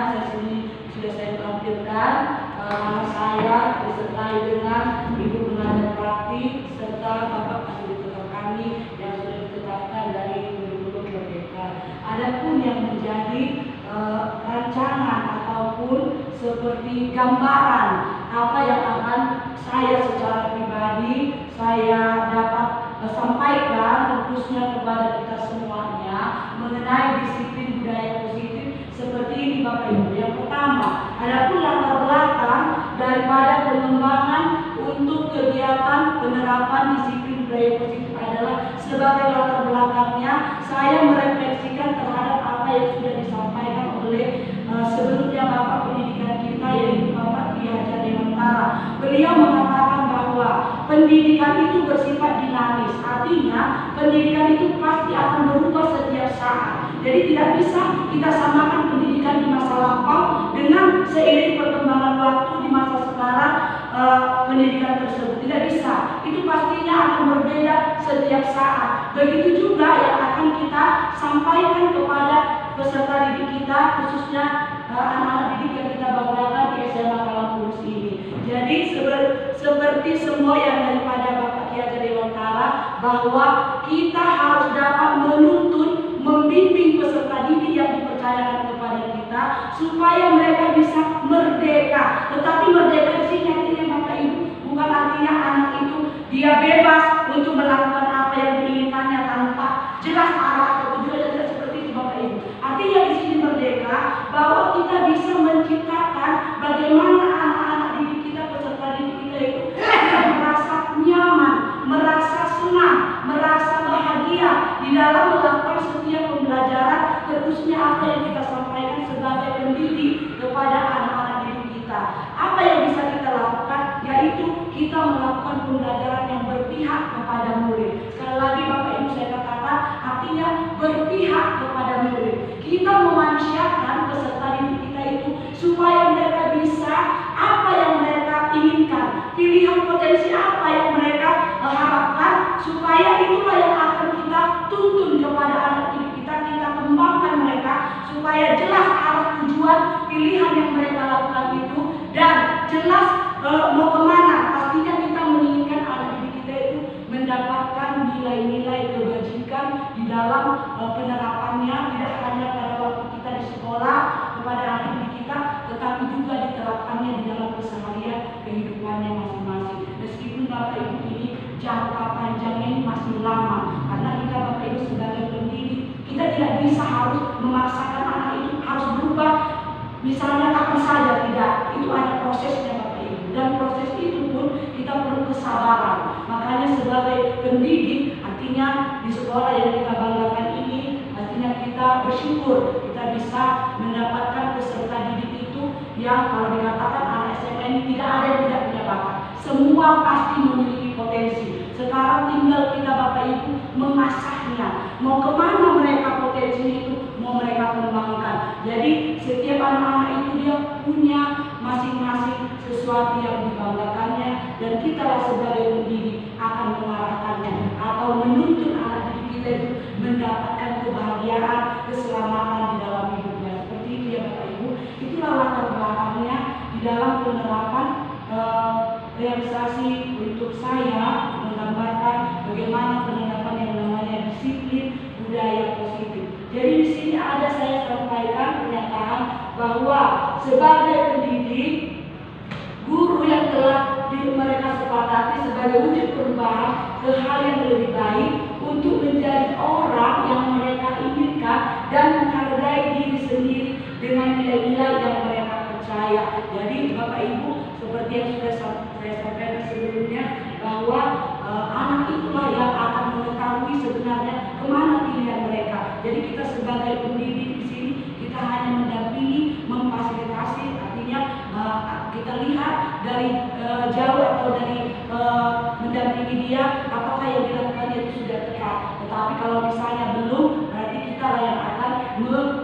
saya sudah saya tampilkan nama saya disertai dengan Ibu Pengajar Praktik serta Bapak Ahli Tutor kami yang sudah ditetapkan dari kurikulum Merdeka. Adapun yang menjadi rancangan ataupun seperti gambaran apa yang akan saya secara pribadi saya dapat sampaikan khususnya kepada kita semuanya mengenai disiplin budaya positif seperti ini Bapak Ibu. Yang pertama, adapun latar belakang daripada pengembangan untuk kegiatan penerapan disiplin budaya positif adalah sebagai latar belakangnya saya merefleksikan terhadap apa yang sudah disampaikan oleh sebelumnya Bapak Pendidikan kita yaitu Bapak Ki Hajar Dewantara. Beliau mengatakan bahwa pendidikan itu bersifat dinamis, artinya pendidikan itu pasti akan berubah setiap saat. Jadi tidak bisa kita samakan pendidikan di masa lampau dengan seiring perkembangan waktu di masa sekarang pendidikan tersebut. Tidak bisa, itu pastinya akan berbeda setiap saat. Begitu juga yang akan kita sampaikan kepada peserta didik kita, khususnya anak-anak didik yang kita banggakan di SMA Kalam Mulus ini. Jadi seperti semua yang daripada Bapak Ki Hajar Dewantara, bahwa kita harus dapat menuntun, membimbing peserta didik yang dipercayakan kepada kita supaya mereka bisa merdeka. Tetapi merdeka di sini artinya Bapak Ibu bukan artinya anak itu dia bebas untuk melakukan apa yang diinginkannya tanpa jelas arah atau tujuannya, tidak seperti itu Bapak Ibu. Artinya di sini merdeka bahwa kita bisa menciptakan bagaimana anak-anak didik kita, peserta didik kita itu merasa nyaman, merasa senang, merasa bahagia di dalam melakukan setiap pembelajaran, khususnya apa yang kita sampaikan sebagai pendidik kepada anak-anak didik kita. Apa yang bisa kita lakukan? Yaitu kita melakukan pembelajaran yang berpihak kepada murid. Sekali lagi Bapak Ibu saya katakan, artinya berpihak kepada murid. Kita memanusiakan peserta didik kita itu supaya mereka bisa apa yang mereka inginkan, pilihan potensi apa yang mereka harapkan, supaya itulah yang akan kita tuntun kepada anak didik kita, kita kembangkan mereka supaya jelas arah tujuan pilihan yang mereka lakukan itu dan jelas mau kemana. Pastinya kita menginginkan anak didik kita itu mendapatkan nilai-nilai kebajikan di dalam penerapannya, tidak hanya pada waktu kita di sekolah kepada anak didik kita, tetapi juga diterapkannya di dalam keseharian kehidupannya masing-masing. Meskipun Bapak Ibu ini jangka panjangnya ini masih lama, karena kita Bapak Ibu sebagai pendidik, kita tidak bisa harus memaksakan anak itu harus berubah misalnya kapan saja, tidak. Itu ada prosesnya Bapak Ibu, dan proses itu pun kita perlu kesabaran. Makanya sebagai pendidik, artinya di sekolah yang kita banggakan ini, artinya kita bersyukur kita bisa mendapatkan peserta didik itu yang kalau dikatakan anak SMA ini tidak ada yang tidak punya bakat. Semua pasti memiliki potensi. Sekarang tinggal kita Bapak Ibu mengasahnya. Mau kemana mereka potensi itu, mau mereka kembangkan. Jadi setiap anak-anak itu dia punya masing-masing sesuatu yang dibanggakannya, dan kita sebagai pendidik akan mengarahkannya atau menuntun anak didik kita itu mendapatkan kebahagiaan, keselamatan di dalam hidupnya. Seperti itu ya Bapak Ibu. Itulah latar belakangnya di dalam penerapan realisasi untuk saya menggambarkan bagaimana penerapan yang namanya disiplin budaya positif. Jadi di sini ada saya sampaikan pernyataan bahwa sebagai pendidik, guru yang telah mereka sepakati sebagai wujud perubahan ke hal yang lebih baik untuk menjadi orang yang mereka inginkan dan menghargai diri sendiri dengan nilai-nilai yang mereka percaya. Jadi Bapak Ibu, seperti yang sudah saya sampaikan sebelumnya, bahwa anak itulah yang akan mengetahui sebenarnya kemana pilihan mereka. Jadi kita sebagai pendidik di sini, kita hanya mendampingi, memfasilitasi, artinya kita lihat dari jauh atau dari mendampingi dia apakah yang dilakukannya itu sudah tepat. Tetapi kalau misalnya belum, berarti kita lah yang akan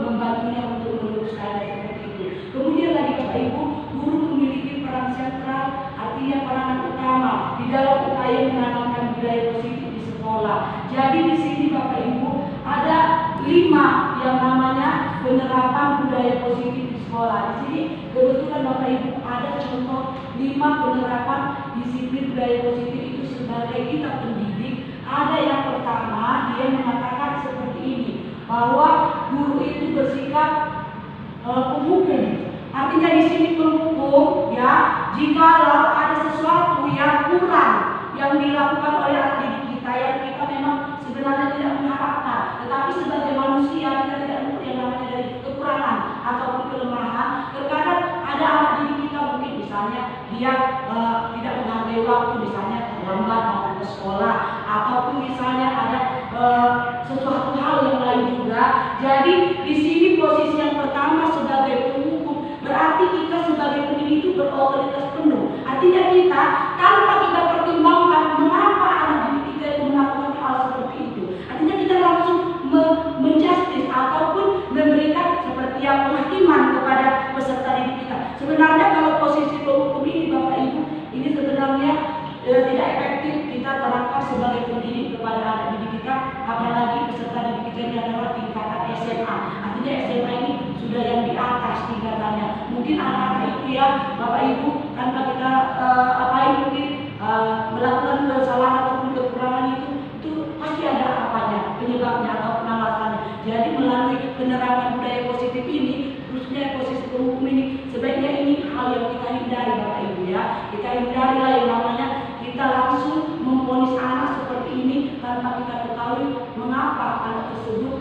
membantunya untuk meluruskan seperti itu. Kemudian lagi Bapak Ibu, guru memiliki peran sentral, artinya peranan utama di dalam upaya menanamkan budaya positif di sekolah. Jadi di sini Bapak Ibu ada 5 yang namanya penerapan budaya positif di sekolah. sekolah. Di sini kebetulan Bapak Ibu ada contoh 5 penerapan disiplin budaya positif itu sebagai kita pendidik. Ada yang pertama, dia mengatakan seperti ini, bahwa guru itu bersikap penghukum. Artinya di sini penghukum, ya, jikalau ada sesuatu yang kurang yang dilakukan oleh anak didik kita yang kita memang sebenarnya tidak mengharapkan, tetapi sebagai manusia kita tidak mungkin yang namanya dari kekurangan ataupun kelemahan. Terkadang ada anak didik kita mungkin misalnya dia tidak menghargai waktu, misalnya terlambat datang ke sekolah, ataupun misalnya ada sesuatu hal yang lain juga. Jadi di sini posisi yang pertama sebagai penghukum, berarti kita sebagai pendidik itu berotoritas penuh. Artinya kita tanpa kita pertimbangkan mengapa anak didik kita itu melakukan hal seperti itu, artinya kita langsung menjustis ataupun memberikan seperti yang penghakiman kepada peserta didik kita. Sebenarnya kalau posisi penghukum ini Bapak Ibu, ini sebenarnya tidak efektif kita terapkan sebagai pendidik kepada anak didik kita, apalagi peserta didik kita ini adalah tingkatan SMA. Artinya SMA ini sudah yang di atas tingkatannya. Mungkin anak-anak itu ya Bapak Ibu, tanpa kita mungkin melakukan kesalahan ataupun kekurangan itu pasti ada apanya, penyebabnya atau alasannya. Jadi melalui penerapan budaya positif ini, khususnya posisi penghukum ini, sebaiknya ini hal yang kita hindari Bapak Ibu ya. Kita hindari lah yang namanya kita langsung memvonis anak seperti ini tanpa kita ketahui mengapa anak tersebut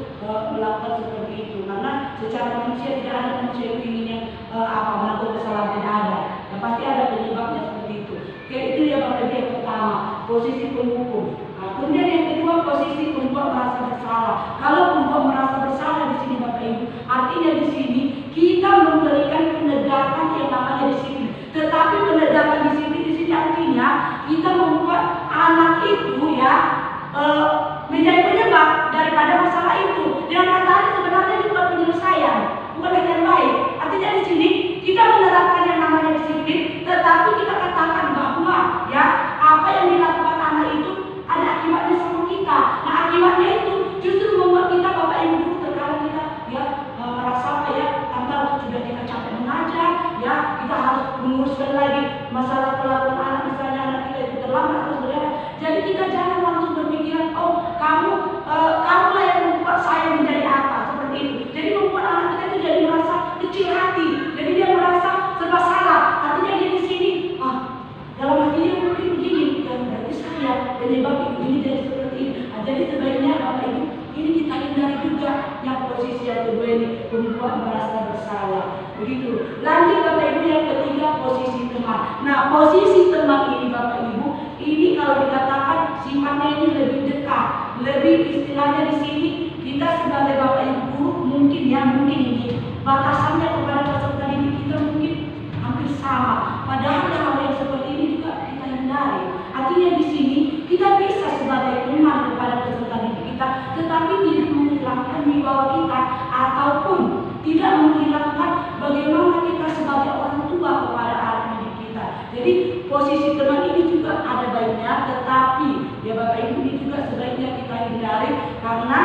melakukan seperti itu. Karena secara manusia tidak ada manusia yang ingin melakukan kesalahan, tidak ada. Yang pasti ada penyebabnya seperti itu. Oke, itu ya Bapak Ibu yang pertama, posisi penghukum. Nah, kemudian yang kedua, posisi perempuan merasa bersalah. Kalau perempuan merasa bersalah di sini Bapak Ibu, artinya di sini kita memberikan penegakan yang namanya disiplin. Tetapi penegakan disiplin di sini artinya kita membuat anak itu ya menjadi penyebab daripada masalah itu. Dengan kata lain sebenarnya ini bukan penyelesaian, bukan yang baik. Artinya di sini kita menerapkan yang namanya disiplin, tetapi kita katakan bahwa ya apa yang dilakukan anak itu ada akibatnya sama kita. Nah, akibatnya itu justru membuat kita Bapak Ibu guru terkadang kita ya merasa ya tambah sudah kita capek mengajar, ya kita harus menguruskan lagi masalah pelakuan anak, misalnya anak kita itu terlambat atau saudara. Jadi kita jangan langsung berpikiran, oh kamulah yang membuat saya menjadi apa seperti itu. Jadi membuat anak kita itu jadi merasa kecil hati. Jadi dia merasa serba salah. Artinya dia di sini, dalam hati dia mungkin begini, ya berarti saya penyebab ini jadi seperti ini. Jadi sebaiknya Bapak Ibu ini kita hindari juga yang posisi yang kedua ini, membuat merasa bersalah. Begitu. Lanjut Bapak Ibu yang ketiga, posisi teman. Nah, posisi teman ini Bapak Ibu, ini kalau dikatakan sifatnya ini lebih dekat, lebih istilahnya di sini kita sebagai Bapak Ibu guru mungkin ini batasannya kepada peserta didik kita mungkin hampir sama. Padahal hal yang seperti ini juga kita hindari. Artinya di sini kita bisa sebagai teman kepada peserta didik kita, tetapi tidak menghilangkan wibawa kita ataupun tidak menghilangkan bagaimana kita sebagai orang tua kepada anak didik kita. Jadi posisi teman ini juga ada baiknya, tetapi ya Bapak Ibu ini juga sebaiknya kita hindari karena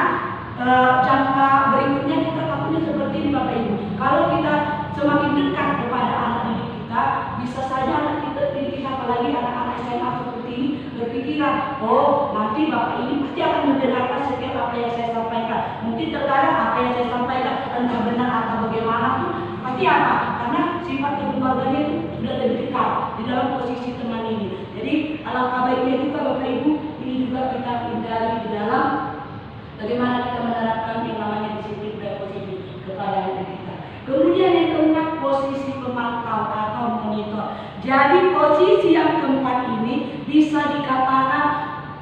jangka berikutnya kita takutnya seperti ini Bapak Ibu. Kalau kita semakin dekat kepada anak didik kita, bisa saja anak didik kita apalagi anak-anak SMA seperti ini berpikiran, oh nanti Bapak ini pasti akan mendengarkan setiap apa yang saya sampaikan. Mungkin terkadang apa yang saya sampaikan entah benar atau bagaimana tuh pasti apa? Karena sifat keluarganya itu sudah lebih dekat di dalam posisi teman ini. Jadi alangkah baiknya juga Bapak Ibu ini juga kita hindari di dalam bagaimana kita menerapkan yang namanya disiplin budaya positif kepada anak kita. Kemudian yang keempat, posisi pemantau atau monitor. Jadi posisi yang keempat ini bisa dikatakan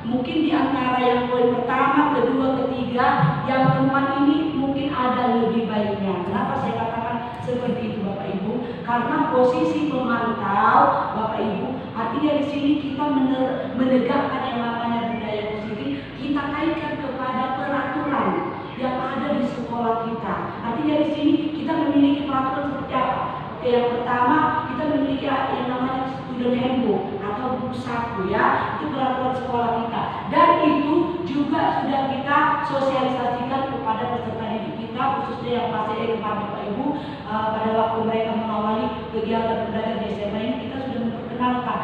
mungkin di antara yang poin pertama, kedua, ketiga, yang keempat ini mungkin ada lebih baiknya. Kenapa saya katakan seperti itu Bapak Ibu? Karena posisi pemantau Bapak Ibu, artinya di sini kita menegakkan yang namanya budaya positif, kita kaitkan kepada peraturan yang ada di sekolah kita. Artinya di sini kita memiliki peraturan seperti apa? Oke, yang pertama kita memiliki yang namanya student handbook atau buku saku ya, itu peraturan sekolah kita. Dan itu juga sudah kita sosialisasikan kepada peserta didik kita, khususnya yang kelas E kepada Bapak Ibu. pada waktu mereka mengawali kegiatan belajar di SMA ini kita sudah memperkenalkan,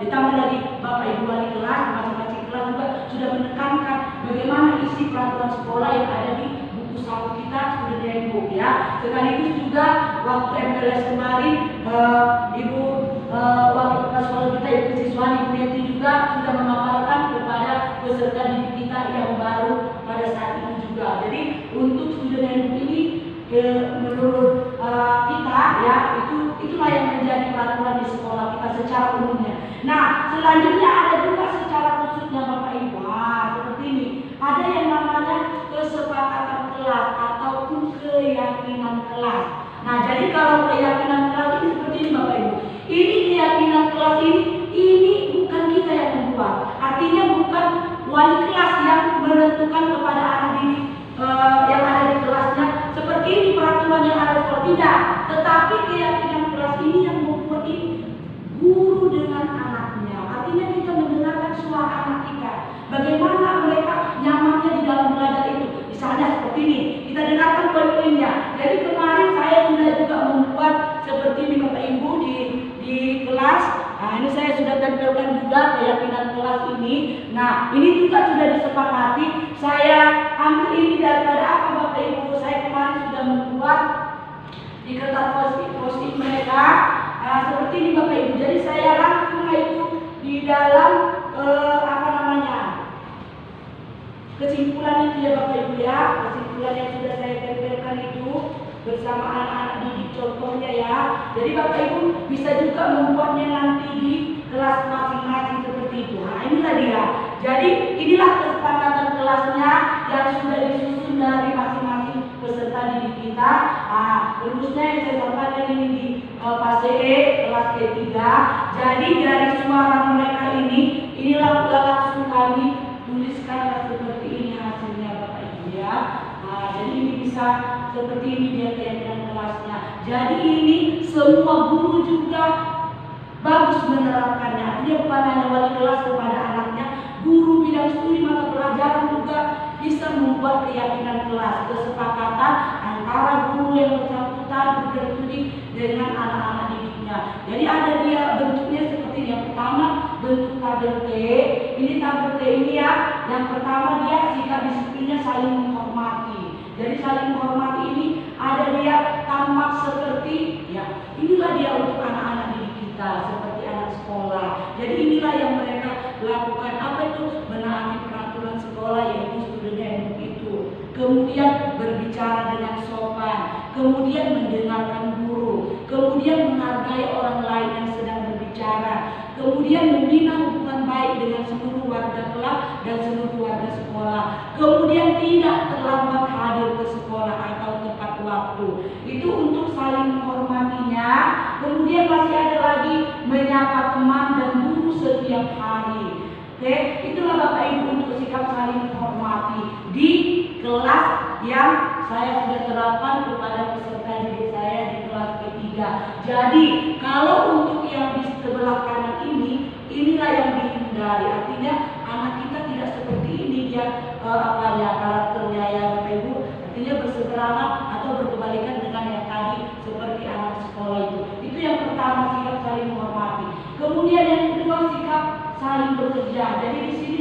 ditambah lagi Bapak Ibu wali kelas masing-masing kelas juga sudah menekankan bagaimana isi peraturan sekolah yang ada di buku saku kita sudah handbook ya. Sekaligus juga waktu MPLS kemarin Ibu wakil kepala sekolah kita Ibu Siswani Ibu Neti juga sudah memaparkan kepada peserta didik kita yang baru pada saat itu juga. Jadi untuk student handbook ini menurut kita ya itulah yang menjadi peraturan di sekolah kita secara umumnya. Nah selanjutnya ada juga secara khususnya Bapak Ibu seperti ini, ada yang namanya kesepakatan kelas ataupun keyakinan kelas. Nah jadi kalau keyakinan kelas ini seperti ini Bapak Ibu, ini keyakinan kelas ini bukan kita yang membuat, artinya bukan wali kelas yang menentukan kepada anak didik yang ada di kelasnya seperti ini peraturan yang ada sekolah, tidak, tetapi keyakinan kelas ini yang membuat ini guru dengan anaknya. Artinya kita mendengarkan suara anak kita, bagaimana mereka nyamannya di dalam belajar itu. Misalnya seperti ini, kita dengarkan poin-poinnya. Jadi kemarin saya sudah juga membuat seperti ini Bapak Ibu di kelas. Nah ini saya sudah tempelkan juga keyakinan kelas ini. Nah ini juga sudah disepakati. Saya ambil ini daripada apa Bapak Ibu? Saya kemarin sudah membuat di kertas post-it mereka seperti ini Bapak Ibu. Jadi saya rangkum itu di dalam kesimpulan itu ya Bapak Ibu ya. Kesimpulan yang sudah saya tempelkan itu bersama anak-anak didik contohnya ya. Jadi Bapak Ibu bisa juga membuatnya nanti di kelas masing-masing seperti itu. Nah inilah dia. Jadi inilah kesepakatan kelasnya yang sudah disusun dari masing-masing peserta didik kita. Rumusnya yang saya sampaikan ini di fase E kelas K3. Jadi dari suara mereka inilah langsung kami tuliskan seperti ini hasilnya Bapak Ibu ya. Jadi ini bisa seperti ini dia keyakinan kelasnya. Jadi ini semua guru juga bagus menerapkannya. Artinya bukan hanya wali kelas kepada anaknya, guru bidang studi mata pelajaran juga bisa membuat keyakinan kelas, kesepakatan antara guru yang bersangkutan bidang studi dengan anak-anak didiknya. Jadi ada dia bentuknya seperti ini. Yang pertama bentuk tabel T. Ini tabel T ini ya. Yang pertama dia sikap disiplinnya saling menghormati. Jadi saling menghormati ini ada dia tampak seperti ya. Inilah dia untuk anak-anak didik kita seperti anak sekolah. Jadi inilah yang mereka lakukan. Apa itu? Menaati peraturan sekolah yaitu student handbook itu. Kemudian berbicara dengan sopan. Kemudian mendengarkan guru. Kemudian menghargai orang lain yang sedang berbicara. Kemudian membina hubungan baik dengan seluruh warga kelas dan seluruh warga sekolah. Kemudian tidak terlambat hadir ke sekolah atau tepat waktu. Itu untuk saling menghormatinya. Kemudian masih ada lagi menyapa teman dan guru setiap hari. Oke, itulah Bapak Ibu untuk sikap saling menghormati di kelas yang saya sudah terapkan kepada peserta didik saya di kelas ketiga. Jadi kalau untuk yang di sebelah kanan inilah yang dihindari. Artinya anak kita tidak seperti ini dia karakternya ya Bapak Ibu. Artinya berseberangan atau berkebalikan dengan yang tadi seperti anak sekolah itu. Itu yang pertama, sikap saling menghormati. Kemudian yang kedua sikap saling bekerja. Jadi di sini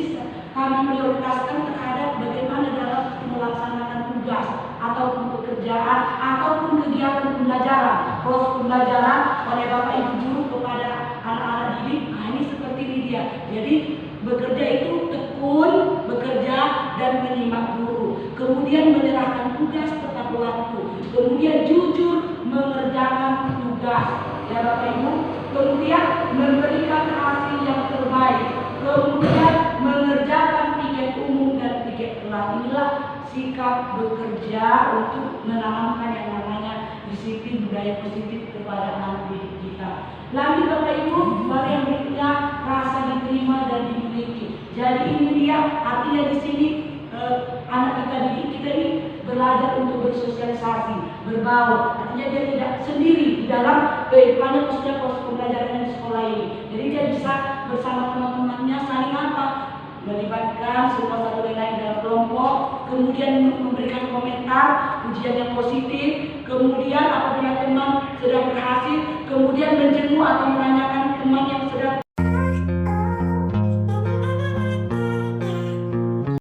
kami prioritaskan terhadap bagaimana dalam melaksanakan tugas ataupun pekerjaan ataupun kegiatan pembelajaran, proses pembelajaran oleh Bapak Ibu guru kepada anak-anak didik. Nah ini seperti ini dia. Jadi bekerja itu tekun, bekerja dan menyimak guru. Kemudian menyerahkan tugas tepat waktu. Kemudian jujur mengerjakan tugas. Ya Bapak Ibu. Kemudian memberikan hasil yang terbaik. Kemudian mengerjakan piket umum dan piket kelas. Inilah sikap bekerja untuk menanamkan yang namanya disiplin budaya positif kepada anak didik kita. Lanjut Bapak Ibu, baru yang berikutnya rasa diterima dan dimiliki. Jadi ini dia artinya di sini anak kita didik kita ini belajar untuk bersosialisasi, berbaur. Artinya dia tidak sendiri di dalam kehidupannya khususnya proses pembelajaran di sekolah ini. Jadi dia bisa bersama teman-temannya saling apa? Melibatkan semua satu lain dalam kelompok, kemudian memberikan komentar, ujian yang positif, kemudian apabila teman sedang berhasil, kemudian menjenguk atau menanyakan teman yang sedang